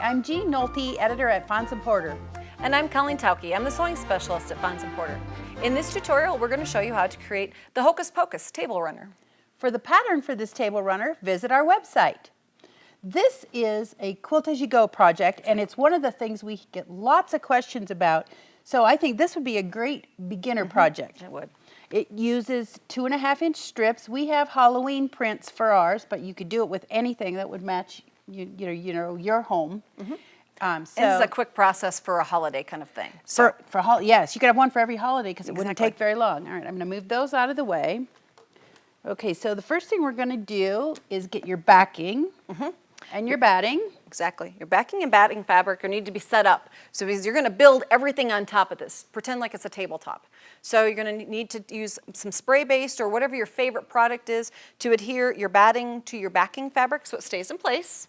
I'm Jean Nolte, editor at Fons Porter. And I'm Colleen Tauke. I'm the sewing specialist at Fons Porter. In this tutorial, we're going to show you how to create the Hocus Pocus table runner. For the pattern for this table runner, visit our website. This is a Quilt-As-You-Go project, and it's one of the things we get lots of questions about. So I think this would be a great beginner project. It would. It uses 2.5-inch strips. We have Halloween prints for ours, but you could do it with anything that would match your home. This is a quick process for a holiday kind of thing. So yes, you could have one for every holiday because it wouldn't take very long. All right, I'm going to move those out of the way. Okay, so the first thing we're going to do is get your backing and your batting. Exactly. Your backing and batting fabric need to be set up. So because you're going to build everything on top of this. Pretend like it's a tabletop. So you're going to need to use some spray-based or whatever your favorite product is to adhere your batting to your backing fabric so it stays in place.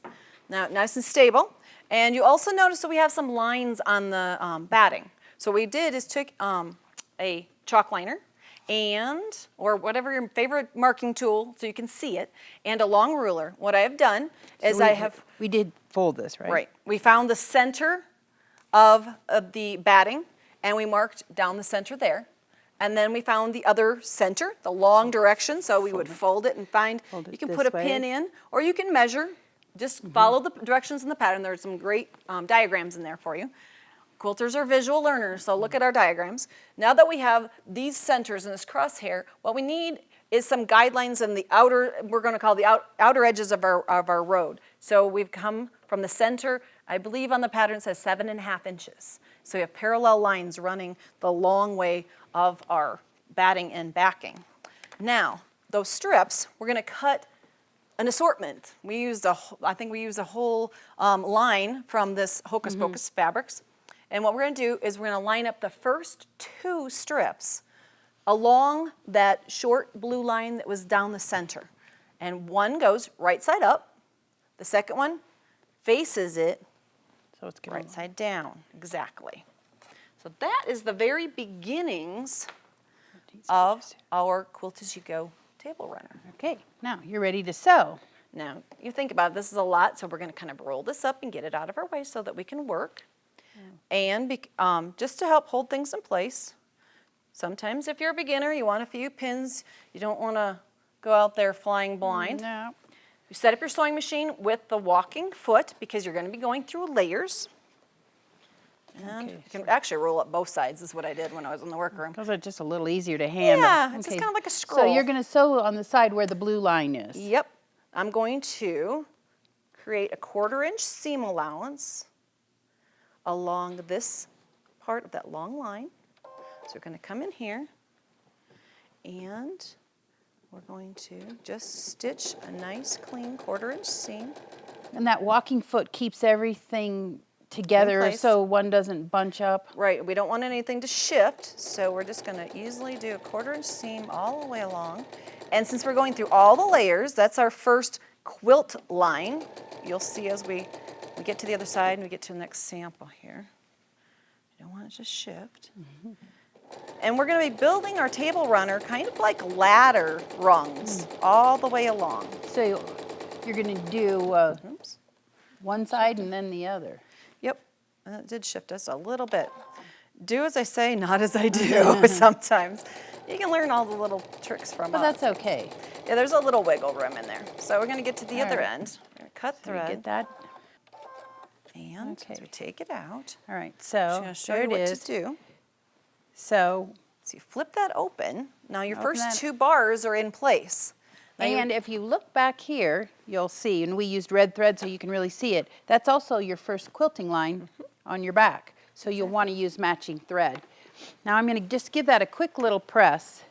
Now, nice and stable. And you also notice that we have some lines on the batting. So what we did is took a chalk liner or whatever your favorite marking tool so you can see it, and a long ruler. What I have done is we did fold this, right? Right. We found the center of the batting, and we marked down the center there. And then we found the other center, the long direction, so we would fold it and you can put a pin in, or you can measure. Just follow the directions in the pattern. There's some great diagrams in there for you. Quilters are visual learners, so look at our diagrams. Now that we have these centers and this crosshair, what we need is some guidelines in the outer, we're going to call the outer edges of our road. So we've come from the center, I believe on the pattern it says 7.5 inches. So we have parallel lines running the long way of our batting and backing. Now, those strips, we're going to cut an assortment. I think we used a whole line from this Hocus Pocus fabrics. And what we're going to do is we're going to line up the first 2 strips along that short blue line that was down the center. And one goes right side up. The second one faces it so it's right side down. Exactly. So that is the very beginnings of our Quilt-As-You-Go table runner. Okay, now you're ready to sew. Now, you think about it, this is a lot, so we're going to kind of roll this up and get it out of our way so that we can work. And just to help hold things in place, sometimes if you're a beginner, you want a few pins. You don't want to go out there flying blind. No. You set up your sewing machine with the walking foot because you're going to be going through layers. And you can actually roll up both sides is what I did when I was in the workroom. Those are just a little easier to handle. Yeah, it's just kind of like a scroll. So you're going to sew on the side where the blue line is. Yep. I'm going to create a 1/4-inch seam allowance along this part of that long line. So we're going to come in here and we're going to just stitch a nice clean 1/4-inch seam. And that walking foot keeps everything together so one doesn't bunch up. Right, we don't want anything to shift, so we're just going to easily do a 1/4-inch seam all the way along. And since we're going through all the layers, that's our first quilt line. You'll see as we get to the other side and we get to the next sample here. You don't want it to shift. And we're going to be building our table runner kind of like ladder rungs all the way along. So you're going to do one side and then the other. Yep, and it did shift us a little bit. Do as I say, not as I do sometimes. You can learn all the little tricks from us. But that's okay. Yeah, there's a little wiggle room in there. So we're going to get to the other end. We're going to cut thread. Get that. And as we take it out, all right, so I'm going to show you what to do. So you flip that open. Now your first 2 bars are in place. And if you look back here, you'll see, and we used red thread so you can really see it, that's also your first quilting line on your back. So you'll want to use matching thread. Now I'm going to just give that a quick little press.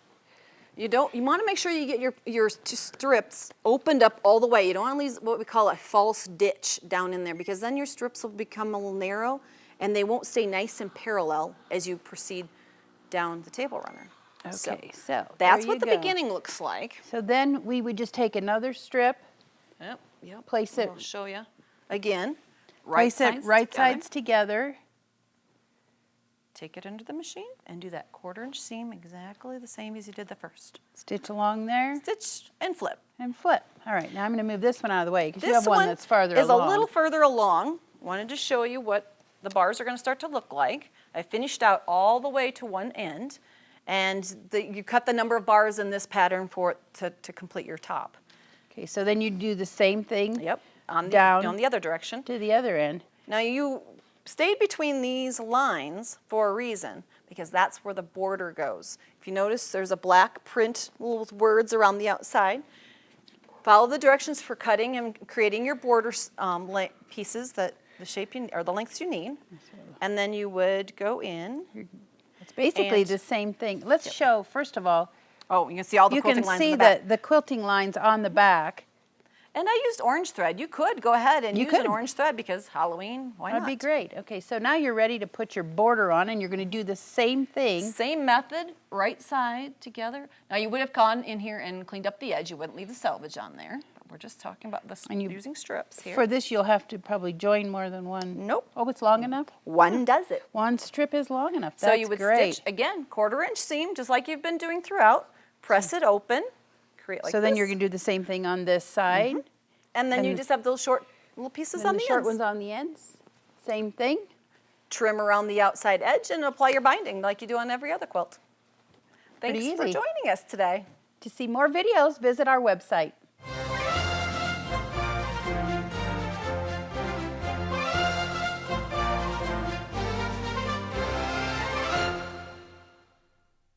You want to make sure you get your strips opened up all the way. You don't want to leave what we call a false ditch down in there because then your strips will become a little narrow and they won't stay nice and parallel as you proceed down the table runner. Okay, so that's what the beginning looks like. So then we would just take another strip. Yep. Place it. I'll show you again. Place it right sides together. Take it under the machine and do that 1/4-inch seam exactly the same as you did the first. Stitch along there. Stitch and flip. And flip. All right, now I'm going to move this one out of the way because you have one that's farther along. This one is a little further along. wanted to show you what the bars are going to start to look like. I finished out all the way to one end, and you cut the number of bars in this pattern for it to complete your top. Okay, so then you do the same thing. Yep, on down the other direction. to the other end. Now you stayed between these lines for a reason, because that's where the border goes. If you notice, there's a black print with words around the outside. Follow the directions for cutting and creating your border pieces that the shape or the lengths you need, and then you would go in. It's basically And- the same thing. Let's show, first of all, Oh, you can see all the you quilting can lines see in the back. the quilting lines on the back. And I used orange thread. You could go ahead and You use an could. orange thread because Halloween, why That'd not? be great. Okay, so now you're ready to put your border on, and you're going to do the same thing. Same method, right side together. Now you would have gone in here and cleaned up the edge. You wouldn't leave the selvage on there. But we're just talking about this And you- using strips here. For this, you'll have to probably join more than one. Nope. Oh, it's long enough? One does it. One strip is long enough. That's So you would great. stitch, again, 1/4 inch seam, just like you've been doing throughout. Press it open, create like So then this. you're going to do the same thing on this side. And then and you the- just have those short little pieces And on the the short ends. ones on the ends. Same thing. Trim around the outside edge and apply your binding like you do on every other quilt. Thanks Pretty for easy. joining us today. To see more videos, visit our website.